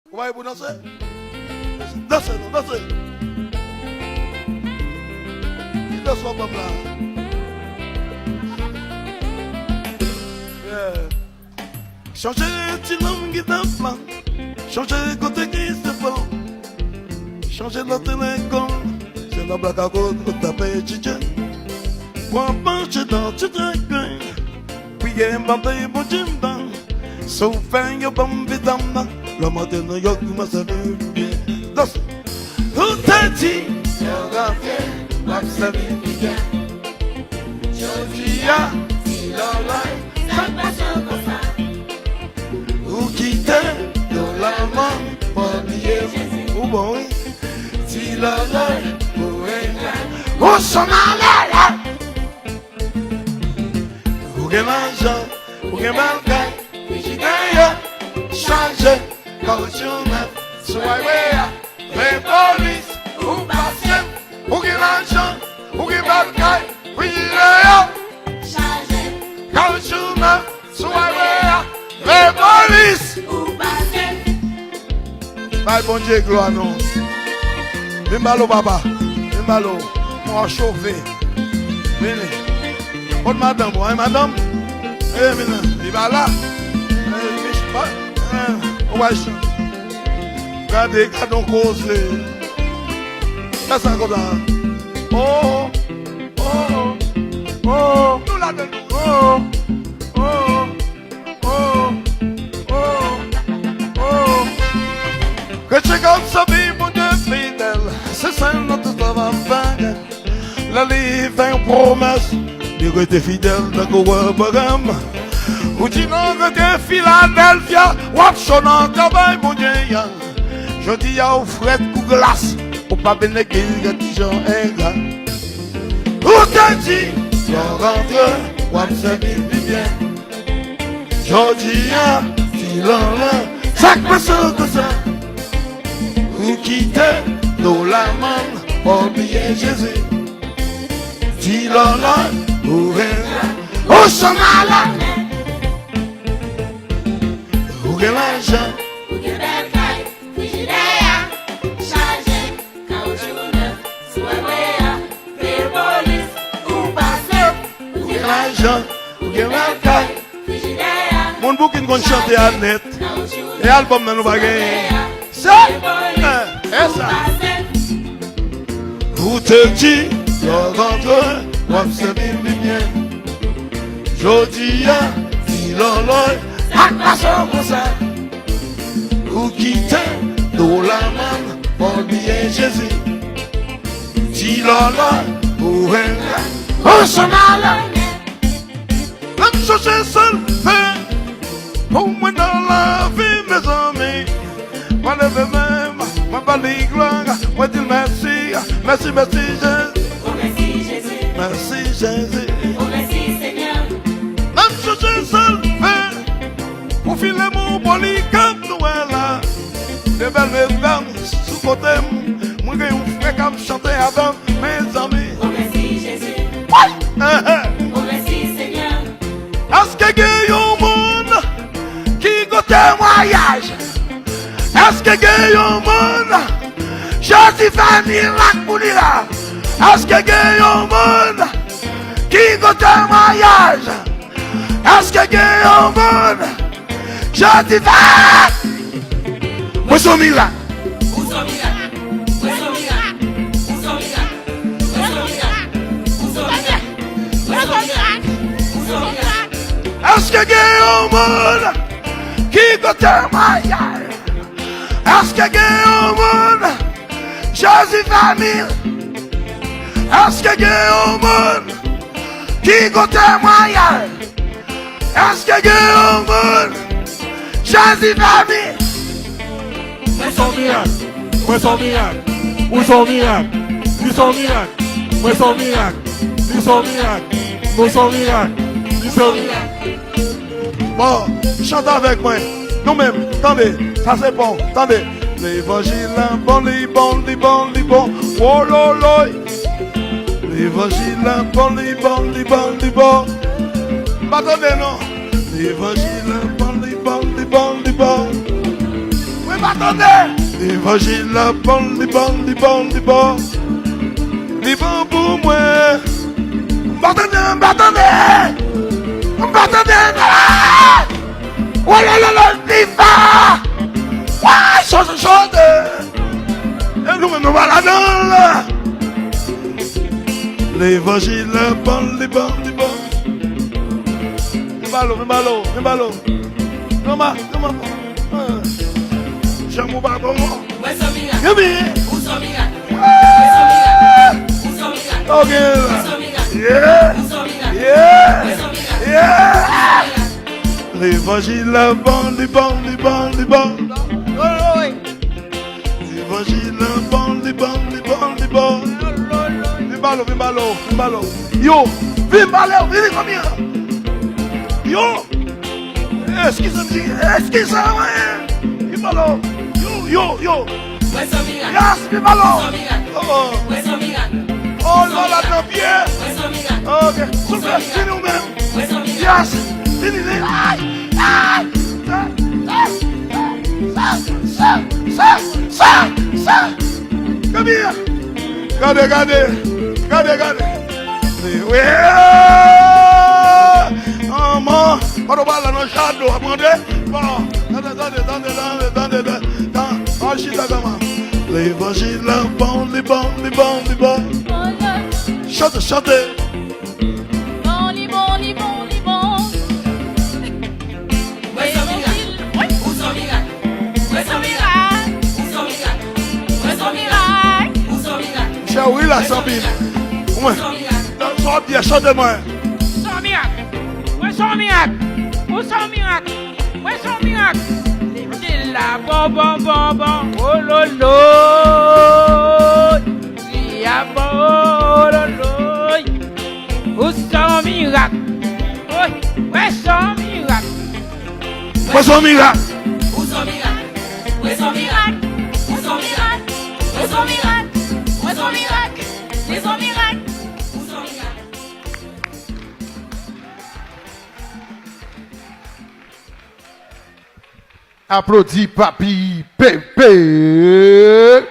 Vous voyez pour danser? Dansez, non, dansez. Il danse pas là. Changer petit homme qui t'enflamme. Changer côté qui se fond. Changer l'autre l'école. C'est la blague à côté de ta petite. Pour un pencher dans tout un coin. Puis il y a un bataille pour Jimba. So fang your bum vitamna. La matin New York m'a salué bien. Danse. Who t'as-tu? You're gonna like salut bien. Georgia, il a l'air. Ça passe comme ça. Ou quitter dans la main, pas oublier ou bon oui, si la l'air, ou est là, ou s'en allait là. Ou qu'est l'argent, ou qu'est malgré, puis j'y gagne, changer, caution neuf, soyez là, les polices, ou patient, ou qu'est l'argent, ou qu'est malgré, puis j'y gagne, changer, caution neuf, soyez là. Les polices! Bye, bon Dieu, gloire, non. Viens malo, papa. Viens malo. On va chauffer. Venez. Bonne madame, hein, madame? Eh, maintenant, il va là. On va chanter. Regardez, regardons cause. Laisse ça comme ça. Oh, oh, oh. Nous la donnons. Oh, oh. Que tu comme ça, mon Dieu fidèle, c'est ça notre travail. La livre est une promesse, de rester fidèle dans le programme. Ou tu n'as que Philadelphia, ou absonnant travail, mon Dieu. Je dis à Fred ou glace, ou pas bénéguer, les gens égaux. Où t'as dit, tu rentres, ou absonnant bien. Je dis à Philadelphia, ça passe comme ça. Ou quitter dans la main, oublier Jésus. Dis-le là, ouvrez-la, au son malade. Ouvrez l'argent, ouvrez belle caille, frigidaire, chargé, caoutchouc neuf, soirée, les polices, ou passé. ouvrez l'argent, ouvrez belle caille. Frigidaire, mon bouquin qu'on chante à net, et album dans nos bagages. Ça, et ça. Où te dis, tu rentres, comme c'est bien. Je dis, si l'on à façon comme ça. Où quitter, dans la main, pour oublier Jésus. Si l'on où est, on s'en a. Même chose c'est seul fait, pour moi dans la vie, mes amis. Moi lève même, moi balaye gloire, moi dis merci, merci, merci Jésus. Oh merci Jésus, merci Jésus. Oh merci Seigneur. Même chose c'est seul fait, pour filer mon poli comme nous là. De belles dames sous côté, moi j'ai un frère qui me chantait avant mes amis. Oh merci Jésus, Oh merci Seigneur. Est-ce qu'il y a un monde qui go témoignage? Est-ce qu'il y a un monde Jésus famille là pour lui là? Est-ce qu'il y a un monde qui go témoignage? Est-ce qu'il y a un monde Jésus famille? Où sont mis là? Où sont mis là? Où sont mis là? Où sont mis là? Où sont mis là? Où sont mis là? Où sont mis là? Où sont mis là? Est-ce qu'il y a un monde qui go témoignage? Est-ce qu'il y a un monde Jésus famille? Est-ce qu'il y a un monde qui go témoignage? Est-ce qu'il y a un monde Jésus famille? Où sont miracles? Où sont miracles? Où sont miracles? Où sont miracles? Où sont miracles? Où sont miracles? Où sont miracles? Où sont miracles? Bon, chante avec moi. Nous-mêmes, attendez, ça c'est bon, attendez. L'évangile est bon, les bon, les bon, les bon. Oh lolo. L'évangile est bon, les bon, les bon, les bon. Pas attendez non. L'évangile est bon, les bon, les bon, les bon. Oui, Mais m'attendez. L'évangile là, bon, les bon, les bon, les bon. Les bon pour moi. M'attendez, m'attendez. M'attendez. Oh là là là, viva. Ouais, chante. Et nous, nous voilà dans là. L'évangile là, bon, les bon, les bon. Me balo. Toma. Chamo o babão. L'évangile est bon. L'évangile est bon. Me balo. Yo, vem comigo. Yo, excusez-moi. Me balo. Yo. Yes, me balo. Oh, là, non, bien. Ok, super, c'est nous-mêmes. Yes, ça. Come here. Regardez. Oui. Maman, on va là dans le château. Bon, l'évangile est bon. Chantez. Oui, là, sans bille. Ouais. Sois bien, chantez-moi. Où sont miracle? L'évangile là, bon. Oh lolo. Lia bon, lolo. Où sont miracle? Où sont miracle? Où sont miracle? Applaudis, papi, pépé.